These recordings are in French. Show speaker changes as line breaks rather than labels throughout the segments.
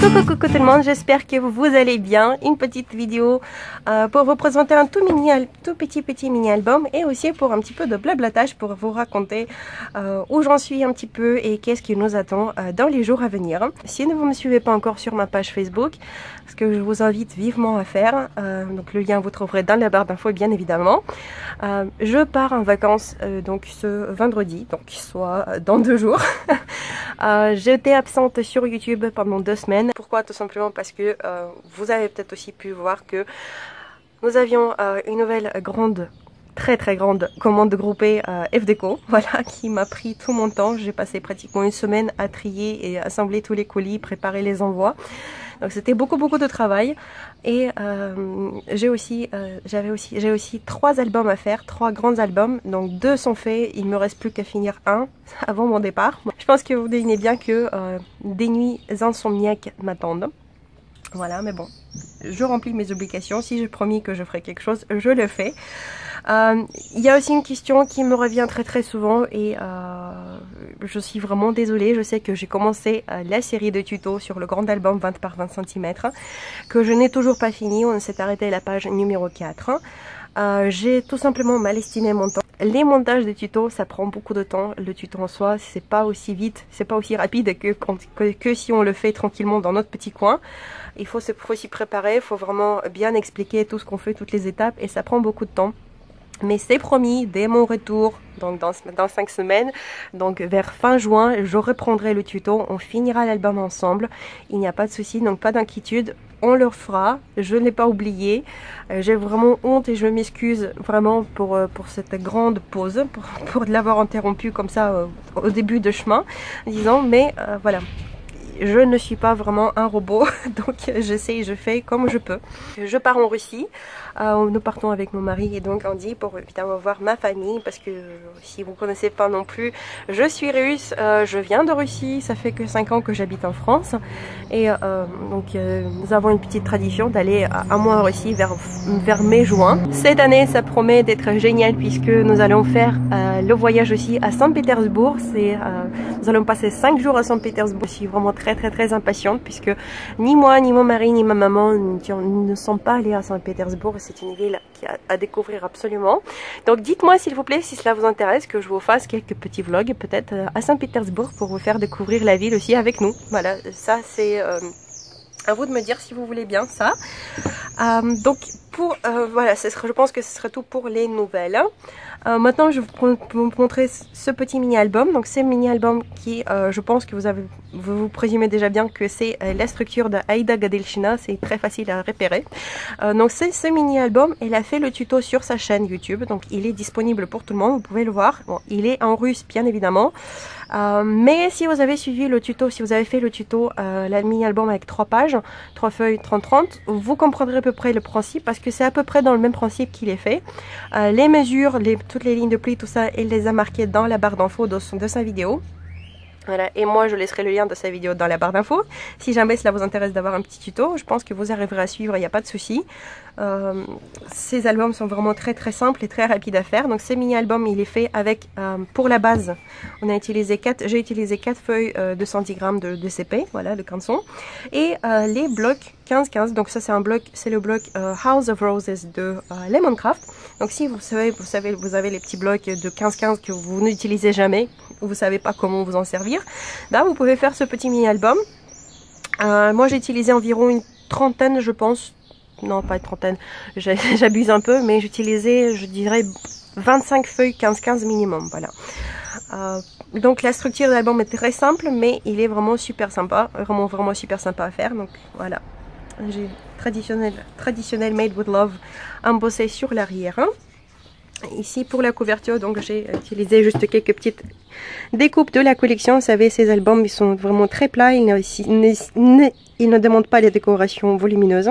Coucou tout le monde, j'espère que vous allez bien. Une petite vidéo pour vous présenter un tout petit mini album et aussi pour un petit peu de blablatage pour vous raconter où j'en suis un petit peu et qu'est-ce qui nous attend dans les jours à venir. Si vous ne me suivez pas encore sur ma page Facebook, ce que je vous invite vivement à faire, donc le lien vous trouverez dans la barre d'infos bien évidemment. Je pars en vacances donc ce vendredi, donc soit dans 2 jours. J'étais absente sur YouTube pendant 2 semaines. Pourquoi? Tout simplement parce que vous avez peut-être aussi pu voir que nous avions une nouvelle très grande commande groupée FDeco, voilà, qui m'a pris tout mon temps. J'ai passé pratiquement 1 semaine à trier et assembler tous les colis, préparer les envois. Donc c'était beaucoup de travail et j'ai aussi 3 albums à faire, 3 grands albums, donc 2 sont faits, il me reste plus qu'à finir un avant mon départ. Je pense que vous devinez bien que des nuits insomniaques m'attendent. Voilà, mais bon, je remplis mes obligations. Si j'ai promis que je ferai quelque chose, je le fais. Il y a aussi une question qui me revient très souvent et je suis vraiment désolée. Je sais que j'ai commencé la série de tutos sur le grand album 20 par 20 cm que je n'ai toujours pas fini. On s'est arrêté à la page numéro 4. J'ai tout simplement mal estimé mon temps. Les montages de tutos, ça prend beaucoup de temps. Le tuto en soi, c'est pas aussi vite, c'est pas aussi rapide que si on le fait tranquillement dans notre petit coin. Il faut s'y préparer, il faut vraiment bien expliquer tout ce qu'on fait, toutes les étapes, et ça prend beaucoup de temps. Mais c'est promis, dès mon retour, donc dans 5 semaines, donc vers fin juin, je reprendrai le tuto, on finira l'album ensemble, il n'y a pas de souci, donc pas d'inquiétude, on le fera, je ne l'ai pas oublié, j'ai vraiment honte et je m'excuse vraiment pour cette grande pause, pour l'avoir interrompu comme ça au début de chemin, disons, mais voilà. Je ne suis pas vraiment un robot, donc j'essaie et je fais comme je peux. Je pars en Russie, nous partons avec mon mari et donc Andy pour évidemment voir ma famille, parce que si vous ne connaissez pas non plus, je suis russe, je viens de Russie, ça fait que 5 ans que j'habite en France et donc nous avons une petite tradition d'aller un mois en Russie vers mai-juin. Cette année ça promet d'être génial puisque nous allons faire le voyage aussi à Saint-Pétersbourg. Nous allons passer 5 jours à Saint-Pétersbourg. Je suis vraiment très impatiente puisque ni moi, ni mon mari, ni ma maman ne sont pas allés à Saint-Pétersbourg. C'est une ville à découvrir absolument. Donc dites-moi s'il vous plaît si cela vous intéresse que je vous fasse quelques petits vlogs peut-être à Saint-Pétersbourg pour vous faire découvrir la ville aussi avec nous. Voilà, ça c'est à vous de me dire si vous voulez bien ça. Donc voilà, je pense que ce serait tout pour les nouvelles. Maintenant je vais vous montrer ce petit mini album. Donc c'est mini album qui je pense que vous présumez déjà bien que c'est la structure de Aïda Gadelchina, c'est très facile à repérer. Donc c'est ce mini album, elle a fait le tuto sur sa chaîne YouTube, donc il est disponible pour tout le monde, vous pouvez le voir. Bon, il est en russe bien évidemment, mais si vous avez suivi le tuto, si vous avez fait le tuto, la mini album avec 3 pages, 3 feuilles 30-30, vous comprendrez à peu près le principe parce que c'est à peu près dans le même principe qu'il est fait. Les mesures, toutes les lignes de pli, tout ça, elle les a marquées dans la barre d'infos de sa vidéo. Voilà, et moi je laisserai le lien de sa vidéo dans la barre d'infos. Si jamais cela vous intéresse d'avoir un petit tuto, je pense que vous arriverez à suivre, il n'y a pas de souci. Ces albums sont vraiment très simples et très rapides à faire. Donc ce mini album il est fait avec, pour la base, j'ai utilisé 4 feuilles de 110 grammes de DCP, voilà, de canson. Et les blocs 15-15, donc ça c'est le bloc House of Roses de Lemoncraft. Donc si vous avez les petits blocs de 15-15 que vous n'utilisez jamais, vous ne savez pas comment vous en servir, là vous pouvez faire ce petit mini album. Moi j'ai utilisé environ une trentaine je pense, non pas une trentaine, j'abuse un peu, mais j'utilisais je dirais 25 feuilles 15-15 minimum, voilà. Donc la structure de l'album est très simple, mais il est vraiment super sympa, vraiment super sympa à faire, donc voilà. J'ai traditionnel Made with Love embossé sur l'arrière. Ici pour la couverture, donc j'ai utilisé juste quelques petites découpes de la collection. Vous savez, ces albums ils sont vraiment très plats, ils ne demandent pas les décorations volumineuses.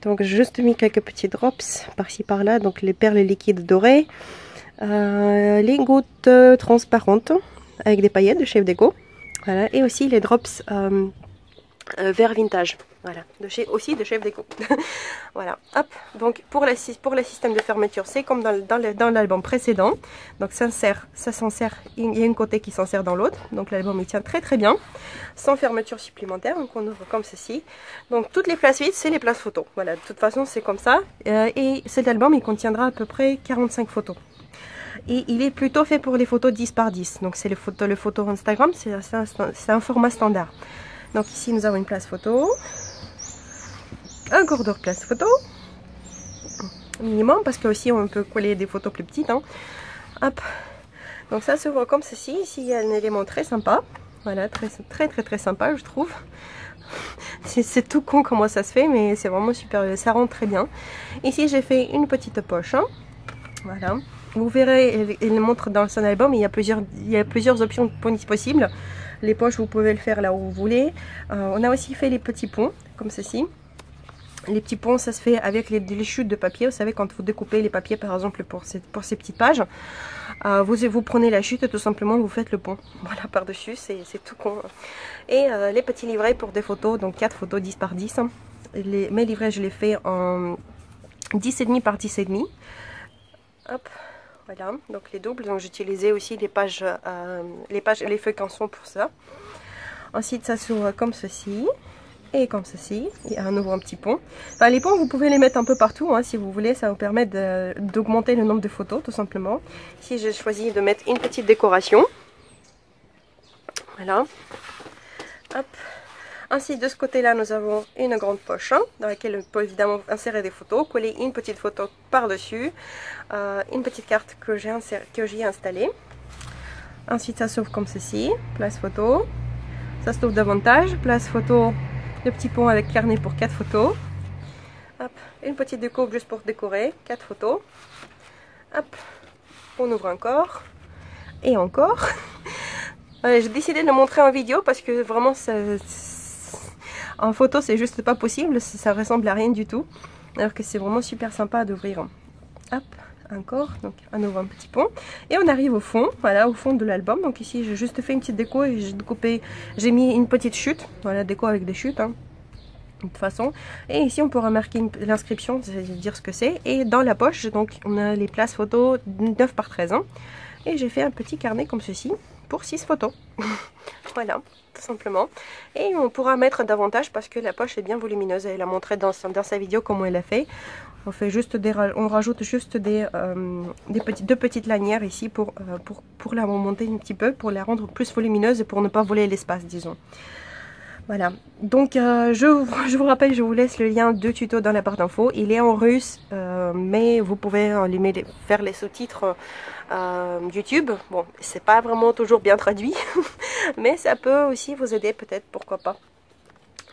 Donc j'ai juste mis quelques petits drops par-ci par-là, donc les perles liquides dorées, les gouttes transparentes avec des paillettes de chez FDeco, voilà, et aussi les drops vert vintage. Voilà, aussi de Chef Déco. Voilà, hop. Donc pour le système de fermeture, c'est comme dans l'album précédent. Donc ça s'en sert, il y a une côté qui s'en sert dans l'autre. Donc l'album il tient très très bien, sans fermeture supplémentaire. Donc on ouvre comme ceci. Donc toutes les places vides, c'est les places photos. Voilà, de toute façon c'est comme ça. Et cet album il contiendra à peu près 45 photos. Et il est plutôt fait pour les photos 10 par 10. Donc c'est le photo Instagram, c'est un format standard. Donc ici nous avons une place photo, un corridor place photo, minimum, parce que aussi on peut coller des photos plus petites. Hein. Hop. Donc ça s'ouvre comme ceci. Ici il y a un élément très sympa. Voilà, très sympa je trouve. C'est tout con comment ça se fait, mais c'est vraiment super, ça rentre très bien. Ici j'ai fait une petite poche. Hein. Voilà. Vous verrez, il montre dans son album, il y a plusieurs options possibles. Les poches, vous pouvez le faire là où vous voulez. On a aussi fait les petits ponts, comme ceci. Les petits ponts, ça se fait avec les chutes de papier. Vous savez, quand vous découpez les papiers, par exemple, pour ces petites pages, vous prenez la chute et tout simplement, vous faites le pont. Voilà, par-dessus, c'est tout con. Et les petits livrets pour des photos, donc 4 photos 10 par 10. Mes livrets, je les fais en 10,5 par 10,5. Hop. Voilà, donc les doubles, donc j'utilisais aussi les feuilles canson pour ça. Ensuite ça s'ouvre comme ceci et comme ceci, et à nouveau un petit pont. Enfin, les ponts vous pouvez les mettre un peu partout hein, si vous voulez, ça vous permet d'augmenter le nombre de photos tout simplement. Ici j'ai choisi de mettre une petite décoration. Voilà. Hop. Ainsi de ce côté là nous avons une grande poche hein, dans laquelle on peut évidemment insérer des photos, coller une petite photo par dessus, une petite carte que j'ai installée. Ensuite ça s'ouvre comme ceci, place photo, ça s'ouvre davantage, place photo, le petit pont avec carnet pour 4 photos. Hop, une petite déco juste pour décorer, 4 photos. Hop, on ouvre encore et encore. J'ai décidé de le montrer en vidéo parce que vraiment en photo c'est juste pas possible, ça ressemble à rien du tout, alors que c'est vraiment super sympa d'ouvrir. Hop, encore, donc à nouveau un petit pont, et on arrive au fond, voilà, au fond de l'album. Donc ici j'ai juste fait une petite déco et j'ai mis une petite chute, voilà, déco avec des chutes hein, de toute façon, et ici on pourra marquer l'inscription, c'est-à-dire ce que c'est, et dans la poche donc on a les places photos 9 par 13 hein, et j'ai fait un petit carnet comme ceci pour 6 photos. Voilà, tout simplement. Et on pourra mettre davantage parce que la poche est bien volumineuse. Elle a montré dans sa vidéo comment elle a fait. On rajoute juste deux petites lanières ici pour la remonter un petit peu, pour la rendre plus volumineuse et pour ne pas voler l'espace, disons. Voilà, donc je vous rappelle, je vous laisse le lien de tuto dans la barre d'infos. Il est en russe, mais vous pouvez faire les sous-titres YouTube. Bon, c'est pas vraiment toujours bien traduit, mais ça peut aussi vous aider peut-être, pourquoi pas.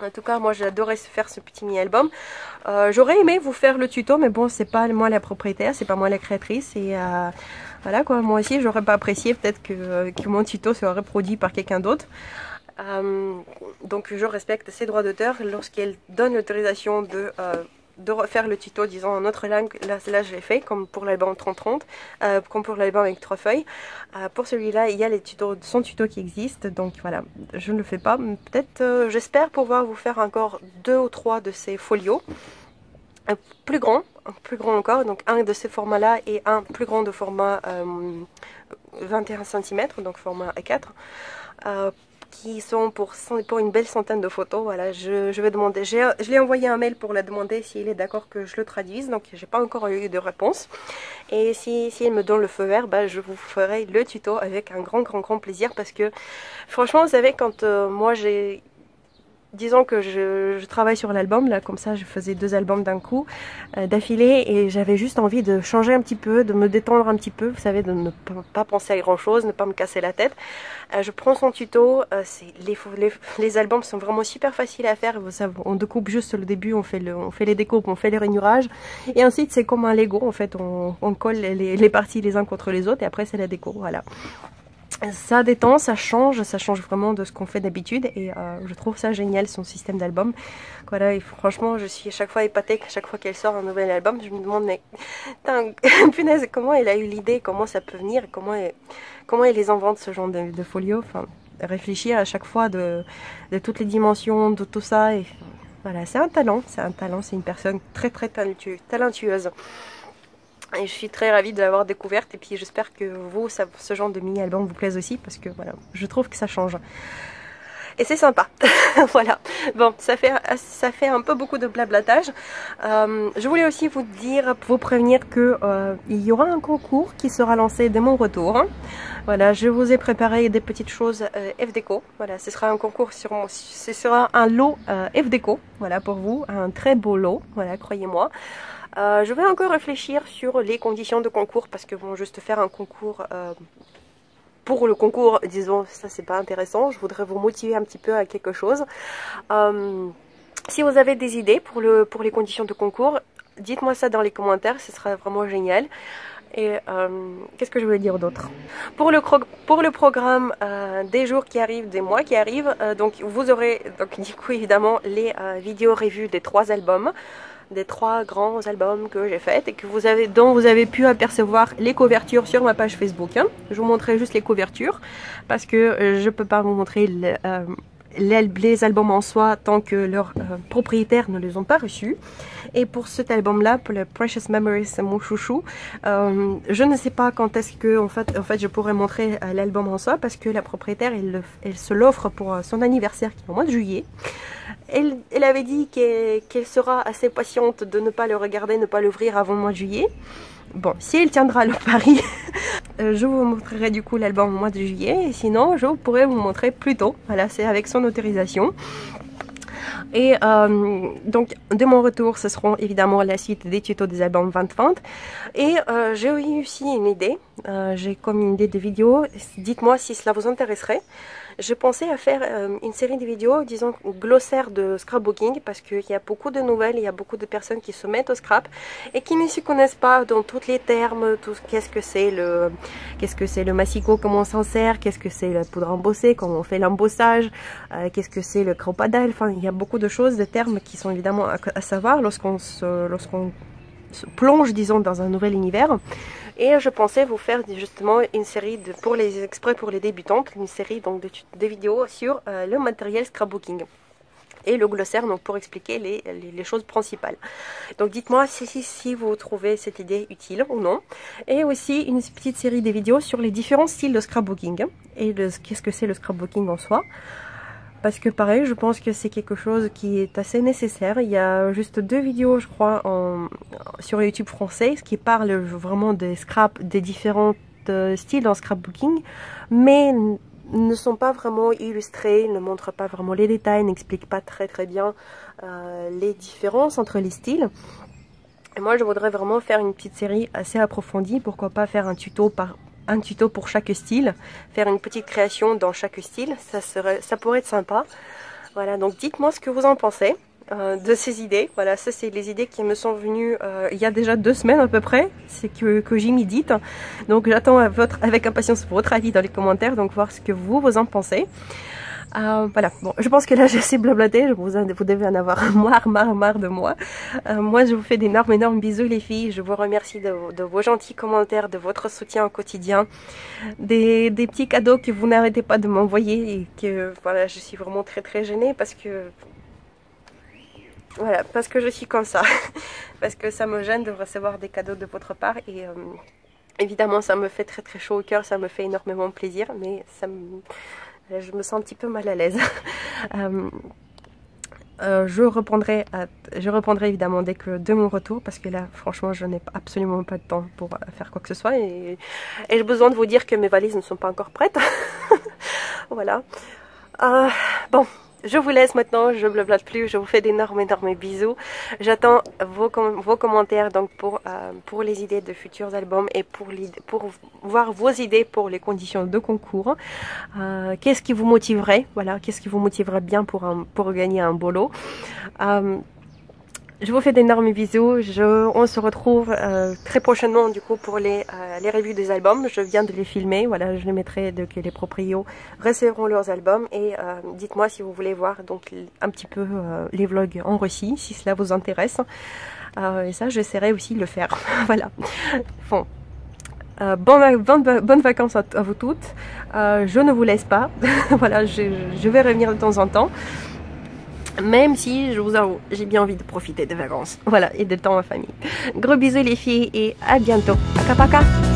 En tout cas, moi j'adorais faire ce petit mini-album. J'aurais aimé vous faire le tuto, mais bon, c'est pas moi la propriétaire, c'est pas moi la créatrice. Et voilà quoi, moi aussi j'aurais pas apprécié peut-être que mon tuto soit reproduit par quelqu'un d'autre. Donc je respecte ses droits d'auteur lorsqu'elle donne l'autorisation de refaire le tuto, disons en autre langue. Là je l'ai fait, comme pour l'album 30-30, comme pour l'album avec 3 feuilles. Pour celui-là, il y a son tuto qui existe, donc voilà, je ne le fais pas. Peut-être, j'espère pouvoir vous faire encore 2 ou 3 de ces folios. Plus grand encore, donc un de ces formats-là et un plus grand de format 21 cm, donc format A4. Qui sont pour une belle centaine de photos. Voilà, je vais demander, je lui ai envoyé un mail pour la demander s'il est d'accord que je le traduise, donc j'ai pas encore eu de réponse. Et si elle me donne le feu vert, bah, je vous ferai le tuto avec un grand plaisir, parce que franchement, vous savez, quand moi disons que je travaille sur l'album, là, comme ça, je faisais 2 albums d'un coup, d'affilée, et j'avais juste envie de changer un petit peu, de me détendre un petit peu, vous savez, de ne pas penser à grand chose, ne pas me casser la tête. Je prends son tuto, les albums sont vraiment super faciles à faire, on découpe juste le début, on fait les découpes, on fait les rainurages, et ensuite c'est comme un Lego, en fait, on colle les parties les uns contre les autres, et après c'est la déco, voilà. Ça détend, ça change vraiment de ce qu'on fait d'habitude, et je trouve ça génial, son système d'album. Voilà, et franchement je suis à chaque fois épatée, à chaque fois qu'elle sort un nouvel album, je me demande, mais punaise, comment elle a eu l'idée, comment ça peut venir, comment elle les invente, ce genre de folio. Enfin, réfléchir à chaque fois de toutes les dimensions, de tout ça. Et voilà, c'est un talent, c'est une personne très très talentueuse. Et je suis très ravie de l'avoir découverte et puis j'espère que vous, ce genre de mini-album vous plaise aussi parce que voilà, je trouve que ça change. Et c'est sympa. Voilà. Bon, ça fait un peu beaucoup de blablatage. Je voulais aussi vous dire, vous prévenir que il y aura un concours qui sera lancé dès mon retour. Voilà, je vous ai préparé des petites choses FDeco. Voilà, ce sera un concours ce sera un lot FDeco. Voilà, pour vous, un très beau lot. Voilà, croyez-moi. Je vais encore réfléchir sur les conditions de concours parce que bon, juste faire un concours pour le concours, disons, ça c'est pas intéressant. Je voudrais vous motiver un petit peu à quelque chose. Si vous avez des idées pour les conditions de concours, dites-moi ça dans les commentaires, ce sera vraiment génial. Et qu'est-ce que je voulais dire d'autre? Pour le programme des jours qui arrivent, des mois qui arrivent, donc vous aurez donc du coup évidemment les vidéos revues des 3 albums. Des 3 grands albums que j'ai faits et que dont vous avez pu apercevoir les couvertures sur ma page Facebook. Hein. Je vous montrerai juste les couvertures parce que je peux pas vous montrer les albums en soi tant que leurs propriétaires ne les ont pas reçus. Et pour cet album-là, pour le Precious Memories, mon chouchou, je ne sais pas quand est-ce que en fait je pourrais montrer l'album en soi parce que la propriétaire elle se l'offre pour son anniversaire qui est au mois de juillet. Elle avait dit qu'elle sera assez patiente de ne pas le regarder, ne pas l'ouvrir avant le mois de juillet. Bon, si elle tiendra le pari, je vous montrerai du coup l'album au mois de juillet. Et sinon, je pourrais vous montrer plus tôt. Voilà, c'est avec son autorisation. Et donc, de mon retour, ce seront évidemment la suite des tutos des albums 2020. Et j'ai eu aussi une idée. J'ai comme une idée de vidéo. Dites-moi si cela vous intéresserait. Je pensais à faire une série de vidéos, disons, glossaire de scrapbooking, parce qu'il y a beaucoup de nouvelles, il y a beaucoup de personnes qui se mettent au scrap et qui ne s'y connaissent pas dans tous les termes, qu'est-ce que c'est le massicot, comment on s'en sert, qu'est-ce que c'est la poudre embossée, comment on fait l'embossage, qu'est-ce que c'est le cropadal, enfin il y a beaucoup de choses, de termes qui sont évidemment à savoir lorsqu'on se plonge, disons, dans un nouvel univers. Et je pensais vous faire justement une série pour les débutantes, une série donc de vidéos sur le matériel scrapbooking et le glossaire, donc pour expliquer les choses principales. Donc dites-moi si vous trouvez cette idée utile ou non. Et aussi une petite série de vidéos sur les différents styles de scrapbooking et qu'est-ce que c'est le scrapbooking en soi. Parce que pareil, je pense que c'est quelque chose qui est assez nécessaire. Il y a juste 2 vidéos, je crois, sur YouTube français, qui parlent vraiment des scraps, des différents styles en scrapbooking, mais ne sont pas vraiment illustrés, ne montrent pas vraiment les détails, n'expliquent pas très bien les différences entre les styles. Et moi, je voudrais vraiment faire une petite série assez approfondie. Pourquoi pas faire un tuto pour chaque style, faire une petite création dans chaque style, ça pourrait être sympa. Voilà, donc dites-moi ce que vous en pensez de ces idées. Voilà, ça c'est les idées qui me sont venues il y a déjà 2 semaines à peu près, c'est que j'y médite. Donc j'attends avec impatience votre avis dans les commentaires, donc voir ce que vous en pensez. Voilà, bon, je pense que là j'ai assez blablaté, vous devez en avoir marre de moi. Moi je vous fais d'énormes bisous les filles, je vous remercie de vos gentils commentaires, de votre soutien au quotidien, des petits cadeaux que vous n'arrêtez pas de m'envoyer et que voilà, je suis vraiment très gênée parce que voilà, parce que je suis comme ça, parce que ça me gêne de recevoir des cadeaux de votre part et évidemment ça me fait très chaud au cœur, ça me fait énormément plaisir, mais je me sens un petit peu mal à l'aise. Je reprendrai évidemment dès que de mon retour parce que là franchement je n'ai absolument pas de temps pour faire quoi que ce soit et j'ai besoin de vous dire que mes valises ne sont pas encore prêtes. Voilà. Bon, je vous laisse maintenant, je blablate plus, je vous fais d'énormes bisous. J'attends vos commentaires donc pour les idées de futurs albums et pour voir vos idées pour les conditions de concours. Qu'est-ce qui vous motiverait, voilà, qu'est-ce qui vous motiverait bien pour gagner un beau lot. Je vous fais d'énormes bisous, on se retrouve très prochainement du coup pour les reviews des albums. Je viens de les filmer, voilà, je les mettrai dès que les proprios recevront leurs albums et dites-moi si vous voulez voir donc un petit peu les vlogs en récit, si cela vous intéresse. Et ça, j'essaierai aussi de le faire, voilà. Bon. Bonnes vacances à vous toutes. Je ne vous laisse pas. Voilà, je vais revenir de temps en temps. Même si, je vous avoue, j'ai bien envie de profiter des vacances. Voilà, et de temps en famille. Gros bisous les filles et à bientôt. Paka paka.